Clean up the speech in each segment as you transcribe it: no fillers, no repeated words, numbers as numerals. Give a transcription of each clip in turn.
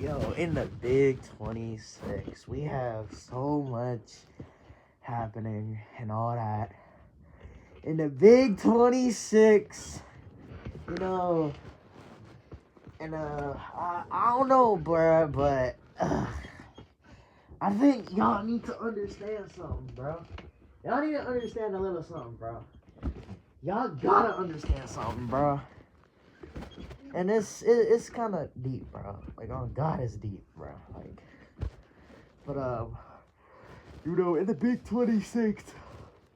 Yo, in the Big 26, we have so much happening and all that. In the Big 26, you know, and I don't know, bruh, but I think y'all need to understand something, bro. Y'all need to understand a little something, bro. Y'all gotta understand something, bro. And it's kind of deep, bro. Like, oh God, it's deep, bro. Like, but in the Big 26,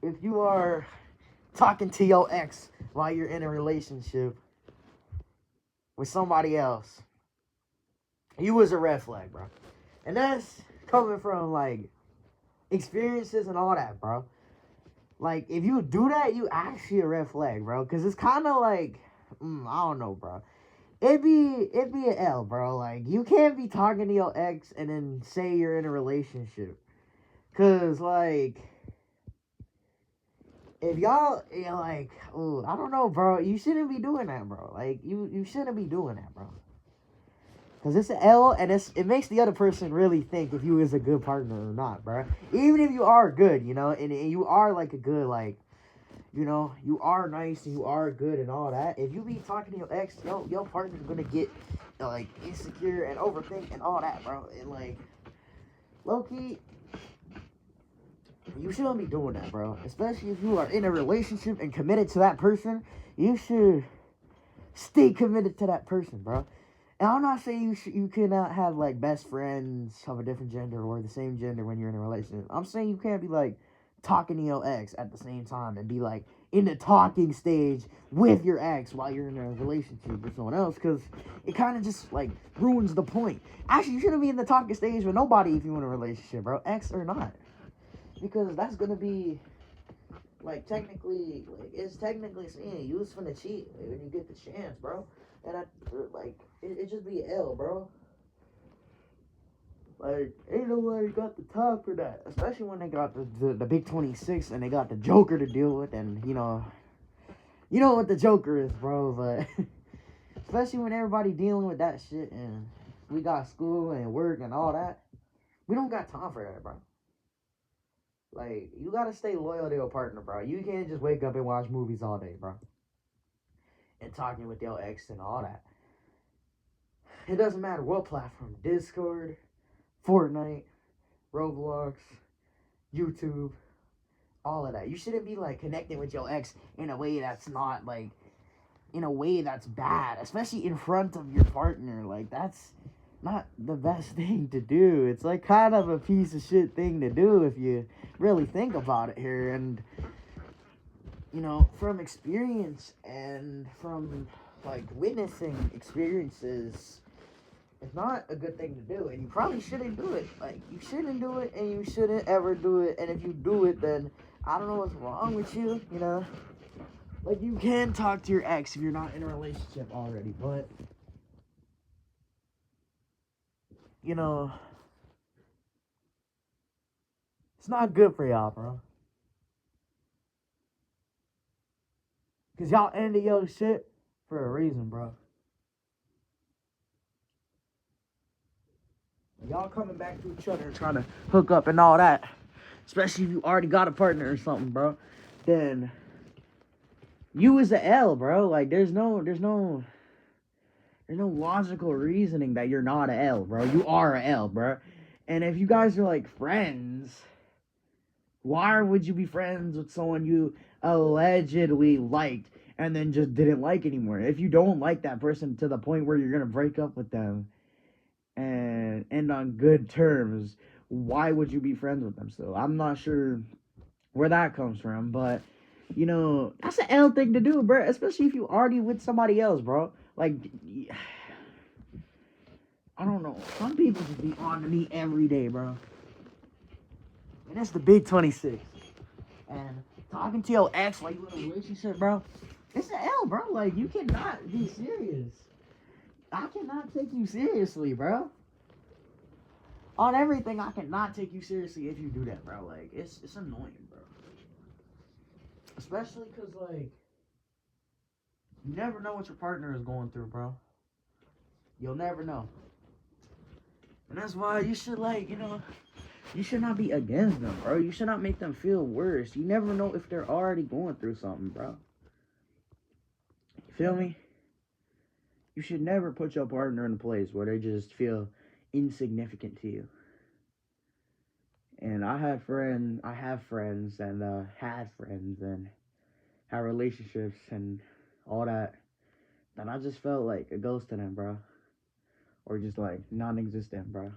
if you are talking to your ex while you're in a relationship with somebody else, you was a red flag, bro. And that's coming from like experiences and all that, bro. Like, if you do that, you actually a red flag, bro. Cause it's kind of like, I don't know, bro. It'd be an L, bro. Like, you can't be talking to your ex and then say you're in a relationship. Cause like, if y'all, like, oh, I don't know, bro. You shouldn't be doing that, bro. Like, you shouldn't be doing that, bro. Cause it's an L, and it makes the other person really think if you is a good partner or not, bro. Even if you are good, and you are like a good, like, you are nice and you are good and all that. If you be talking to your ex, your partner's gonna get like insecure and overthink and all that, bro. And like, low key, you shouldn't be doing that, bro. Especially if you are in a relationship and committed to that person, you should stay committed to that person, bro. And I'm not saying you cannot have like best friends of a different gender or the same gender when you're in a relationship. I'm saying you can't be like talking to your ex at the same time and be like in the talking stage with your ex while you're in a relationship with someone else, because it kind of just like ruins the point. Actually, you shouldn't be in the talking stage with nobody if you're in a relationship, bro, ex or not, because that's gonna be like technically, like it's technically saying you was finna cheat when you get the chance, bro. And like it just be L, bro. Like, ain't nobody got the time for that, especially when they got the Big 26 and they got the Joker to deal with, and you know what the Joker is, bro. But especially when everybody dealing with that shit, and we got school and work and all that, we don't got time for that, bro. Like, you gotta stay loyal to your partner, bro. You can't just wake up and watch movies all day, bro, and talking with your ex and all that. It doesn't matter what platform, Discord, Fortnite, Roblox, YouTube, all of that. You shouldn't be like connecting with your ex in a way that's not like, in a way that's bad, especially in front of your partner. Like, that's not the best thing to do. It's like kind of a piece of shit thing to do if you really think about it here. And from experience and from like witnessing experiences, it's not a good thing to do, and you probably shouldn't do it. Like, you shouldn't do it, and you shouldn't ever do it. And if you do it, then I don't know what's wrong with you. Like, you can talk to your ex if you're not in a relationship already, but you know, it's not good for y'all, bro. Cause y'all ended your shit for a reason, bro. Y'all coming back to each other and trying to hook up and all that, especially if you already got a partner or something, bro. Then you is a L, bro. Like, there's no logical reasoning that you're not a L, bro. You are a L, bro. And if you guys are like friends, why would you be friends with someone you allegedly liked and then just didn't like anymore? If you don't like that person to the point where you're gonna break up with them and end on good terms, why would you be friends with them still? I'm not sure where that comes from, but that's an L thing to do, bro. Especially if you already with somebody else, bro. Like, I don't know. Some people just be on to me every day, bro. And that's the Big 26. And talking to your ex while you in a relationship, bro, it's an L, bro. Like, you cannot be serious. I cannot take you seriously, bro. On everything, I cannot take you seriously if you do that, bro. Like, it's annoying, bro. Especially because, like, you never know what your partner is going through, bro. You'll never know. And that's why you should, like, you should not be against them, bro. You should not make them feel worse. You never know if they're already going through something, bro. You feel me? You should never put your partner in a place where they just feel insignificant to you. And I have friends, and had friends, and had relationships, and all that. And I just felt like a ghost to them, bro. Or just like non-existent, bro.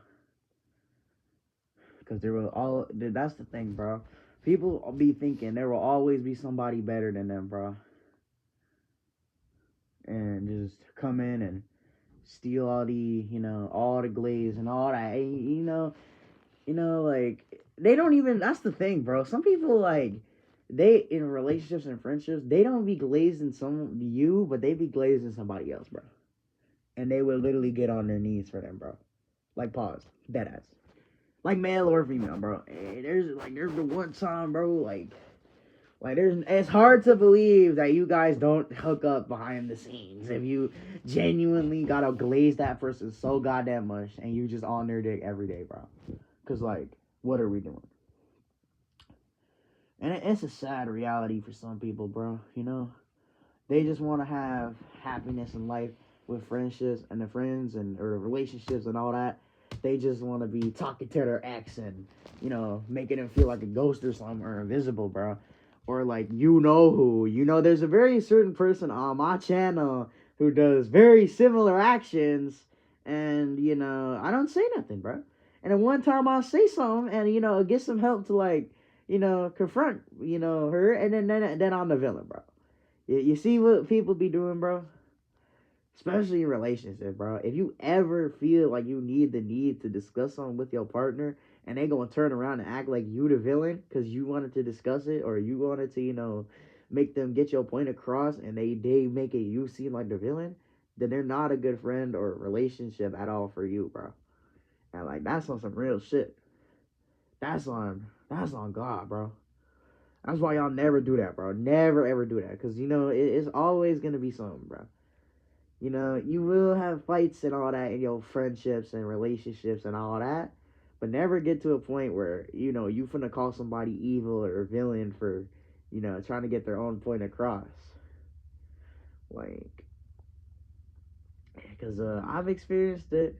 Because that's the thing, bro. People be thinking there will always be somebody better than them, bro. And just come in and steal all the, all the glaze and all that. Like, they don't even, that's the thing, bro. Some people, like, they, in relationships and friendships, they don't be glazed in you, but they be glazed in somebody else, bro. And they will literally get on their knees for them, bro. Like, pause. Deadass. Like, male or female, bro. There's the one time, bro, like, it's hard to believe that you guys don't hook up behind the scenes if you genuinely gotta glaze that person so goddamn much and you just on their dick every day, bro. Because, like, what are we doing? And it's a sad reality for some people, bro, They just want to have happiness in life with friendships and the friends or relationships and all that. They just want to be talking to their ex and, making them feel like a ghost or something or invisible, bro. Or like, who. There's a very certain person on my channel who does very similar actions. And, I don't say nothing, bro. And then one time I'll say something and, get some help to, like, confront, her. And then I'm the villain, bro. You see what people be doing, bro? Especially in relationships, bro. If you ever feel like you need to discuss something with your partner and they gonna turn around and act like you the villain because you wanted to discuss it or you wanted to, make them get your point across and they make it you seem like the villain, then they're not a good friend or relationship at all for you, bro. And, like, that's on some real shit. That's on God, bro. That's why y'all never do that, bro. Never, ever do that. Because, it's always going to be something, bro. You will have fights and all that in your friendships and relationships and all that. But never get to a point where, you finna call somebody evil or villain for, trying to get their own point across. Like, because I've experienced it,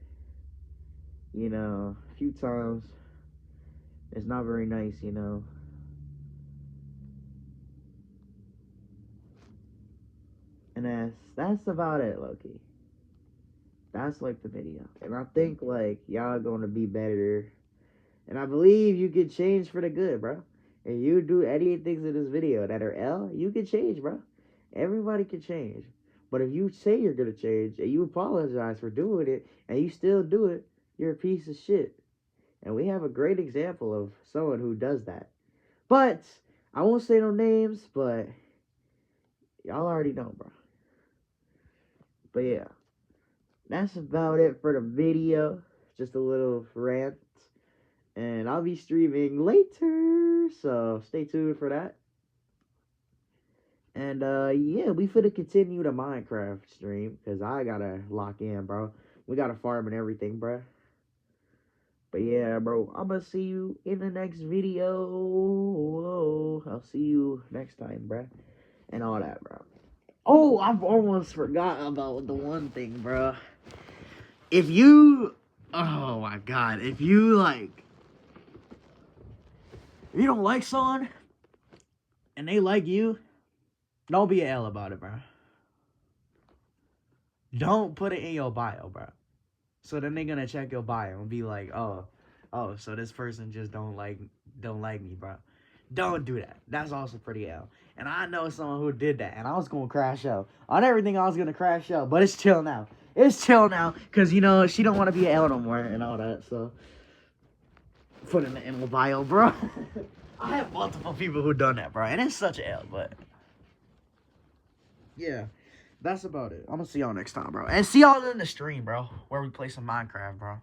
a few times. It's not very nice, And that's about it, Loki. That's, like, the video. And I think, like, y'all gonna be better. And I believe you can change for the good, bro. And you do any things in this video that are L, you can change, bro. Everybody can change. But if you say you're gonna change and you apologize for doing it and you still do it, you're a piece of shit. And we have a great example of someone who does that. But I won't say no names, but y'all already know, bro. But yeah, that's about it for the video. Just a little rant. And I'll be streaming later, so stay tuned for that. And yeah, we finna continue the Minecraft stream, because I gotta lock in, bro. We gotta farm and everything, bro. But yeah, bro, I'm gonna see you in the next video. I'll see you next time, bro. And all that, bro. Oh, I've almost forgot about the one thing, bro. If you, oh my God, if you don't like someone and they like you, don't be an L about it, bro. Don't put it in your bio, bro. So then they're gonna check your bio and be like, oh, so this person just don't like me, bro. Don't do that. That's also pretty L. And I know someone who did that, and I was gonna crash out on everything. I was gonna crash out, but it's chill now. It's chill now, cause she don't want to be an L no more and all that. So put it in the bio, bro. I have multiple people who done that, bro, and it's such an L. But yeah, that's about it. I'm gonna see y'all next time, bro, and see y'all in the stream, bro, where we play some Minecraft, bro.